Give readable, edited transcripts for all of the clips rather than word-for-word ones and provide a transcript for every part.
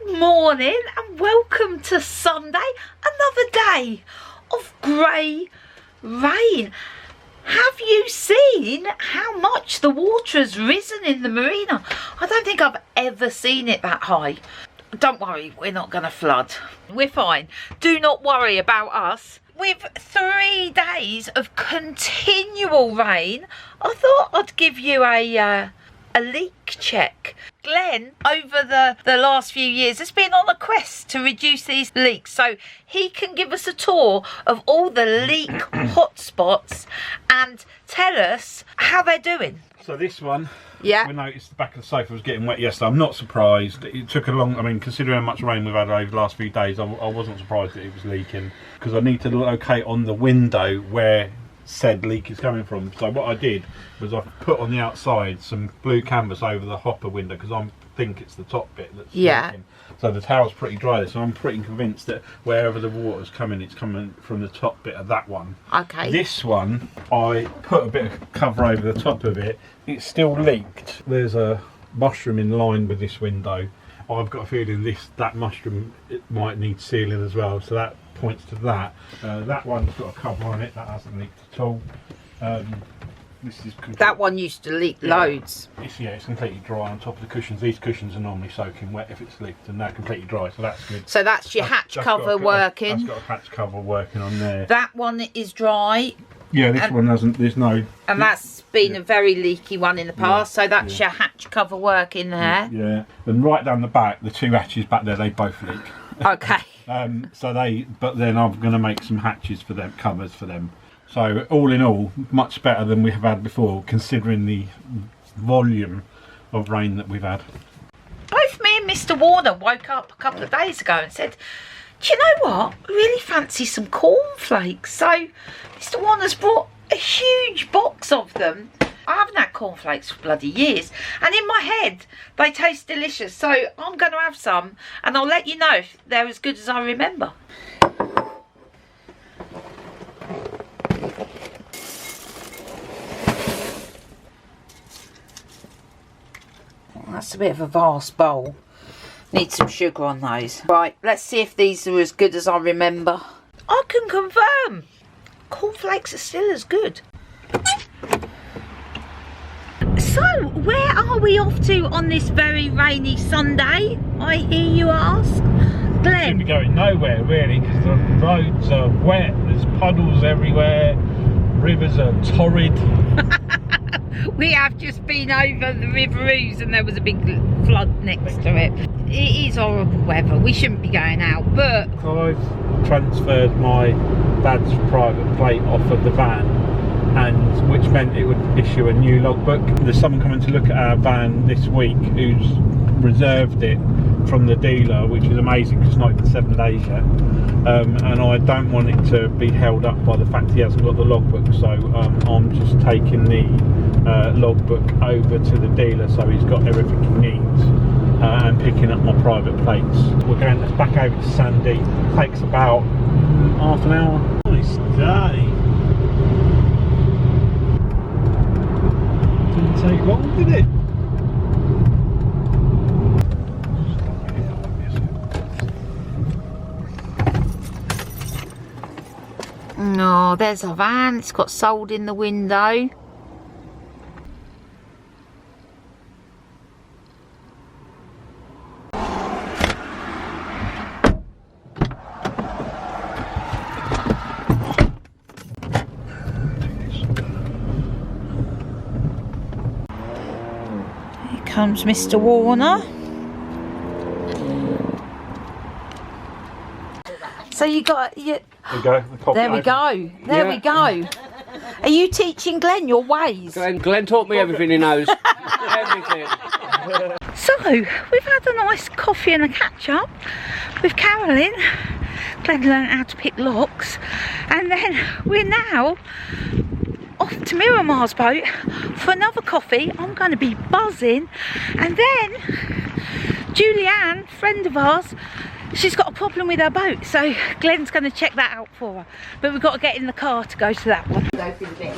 Good morning and welcome to Sunday, another day of grey rain. Have you seen how much the water has risen in the marina? I don't think I've ever seen it that high. Don't worry, we're not going to flood. We're fine. Do not worry about us. With 3 days of continual rain, I thought I'd give you a leak check. Glenn, over the last few years, has been on a quest to reduce these leaks, so he can give us a tour of all the leak hotspots and tell us how they're doing. So this one, yeah, we noticed the back of the sofa was getting wet yesterday. I'm not surprised. It took a long, I mean, considering how much rain we've had over the last few days, I wasn't surprised that it was leaking, because I need to locate on the window where said leak is coming from. So what I did was I put on the outside some blue canvas over the hopper window, because I think it's the top bit that's leaking. So the towel's pretty dry, so I'm pretty convinced that wherever the water's coming, it's coming from the top bit of that one. Okay. This one, I put a bit of cover over the top of it. It's still leaked. There's a mushroom in line with this window. I've got a feeling that mushroom, it might need sealing as well, so that points to that. That one's got a cover on it, that hasn't leaked at all. This is that one used to leak loads. It's completely dry on top of the cushions. These cushions are normally soaking wet if it's leaked, and they're completely dry, so that's good. So that's your hatch cover working. That's got a hatch cover working on there. That one is dry. Yeah, this one hasn't, there's no... And that's been a very leaky one in the past, so that's your hatch cover work in there. Yeah, and right down the back, the 2 hatches back there, they both leak. Okay. But then I'm going to make some hatches for them, covers for them. So all in all, much better than we have had before, considering the volume of rain that we've had. Both me and Mr. Warner woke up a couple of days ago and said, do you know what? I really fancy some cornflakes. So Mr. Warner's brought a huge box of them. I haven't had cornflakes for bloody years, and in my head they taste delicious, so I'm going to have some and I'll let you know if they're as good as I remember. That's a bit of a vast bowl. Need some sugar on those. Right, let's see if these are as good as I remember. I can confirm cornflakes are still as good. So, where are we off to on this very rainy Sunday, I hear you ask? Glenn? Shouldn't be going nowhere really, because the roads are wet, there's puddles everywhere, rivers are torrid. We have just been over the River Ouse and there was a big flood next to it. It is horrible weather, we shouldn't be going out, but... I've transferred my dad's private plate off of the van, and which meant it would issue a new logbook. There's someone coming to look at our van this week who's reserved it from the dealer, which is amazing because it's not even 7 days yet. And I don't want it to be held up by the fact he hasn't got the logbook, so I'm just taking the logbook over to the dealer so he's got everything he needs, and picking up my private plates. We're going back over to Sandy. Takes about half an hour. Nice day. Didn't take long, did it? No, there's a van, it's got sold in the window. Here comes Mr. Warner. So you got your... There we go. There we go. Are you teaching Glenn your ways? Glenn taught me everything he knows. Everything. So, we've had a nice coffee and a catch up with Carolyn. Glenn learned how to pick locks. And then we're now off to Miramar's boat for another coffee. I'm going to be buzzing. And then Julianne, friend of ours, she's got a problem with her boat, so Glenn's going to check that out for her. But we've got to get in the car to go to that one.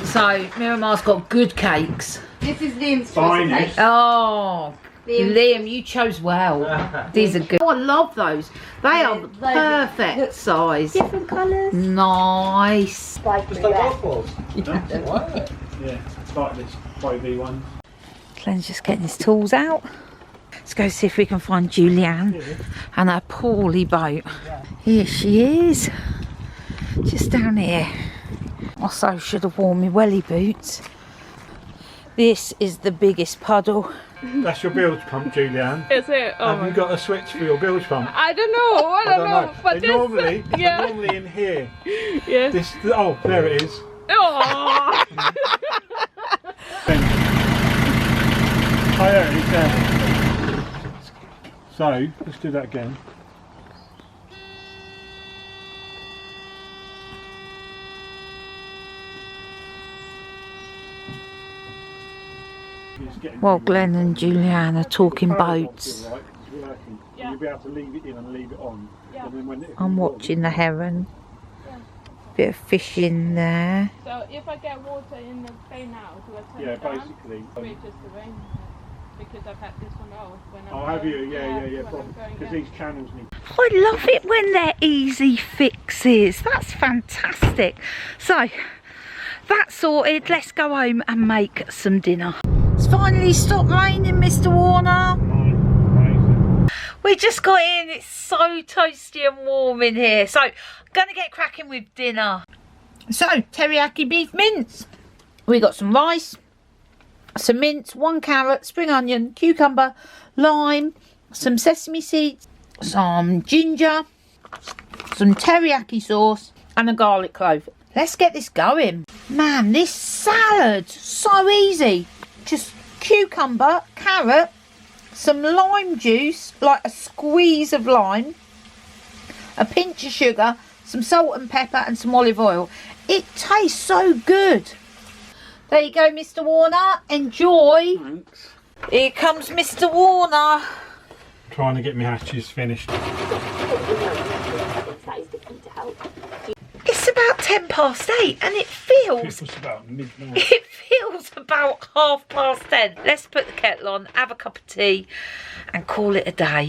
So Miramar's got good cakes. This is the instruction. Oh, Liam, you chose well. These are good. Oh, I love those. They are the perfect size. Different colours. Nice. Just like golf balls. Yeah, it's like this 5V one. Glenn's just getting his tools out. Let's go see if we can find Julianne and her poorly boat. Here she is. Just down here. Also should have worn my welly boots. This is the biggest puddle. That's your bilge pump, Julianne. Is it? Oh Have you got a switch for your bilge pump? I don't know. I don't know. But They're normally in here. Yeah. Oh, there it is. Oh. Oh yeah, it's there. So, let's do that again. While Glenn and Julianne are talking boats, You'll be able to leave it in and leave it on. And then when I'm watching the heron. Bit of fishing there. So if I get water in the bay now, do I turn it down? basically. Wait, just the rain. Because I've had this one off. When Oh, have you? Yeah, when because these channels need. I love it when they're easy fixes. That's fantastic. So, that's sorted. Let's go home and make some dinner. It's finally stopped raining, Mr. Warner. We just got in. It's so toasty and warm in here. So, gonna get cracking with dinner. So, teriyaki beef mince. We got some rice, some mince, 1 carrot, spring onion, cucumber, lime, some sesame seeds, some ginger, some teriyaki sauce, and a garlic clove. Let's get this going. Man, this salad, so easy. Just cucumber, carrot, some lime juice, like a squeeze of lime, a pinch of sugar, some salt and pepper, and some olive oil. It tastes so good. There you go, Mr. Warner. Enjoy. Thanks. Here comes Mr. Warner. Trying to get my hatches finished. It's about 8:10 and it feels It's about midnight. it feels about 10:30. Let's put the kettle on, have a cup of tea and call it a day.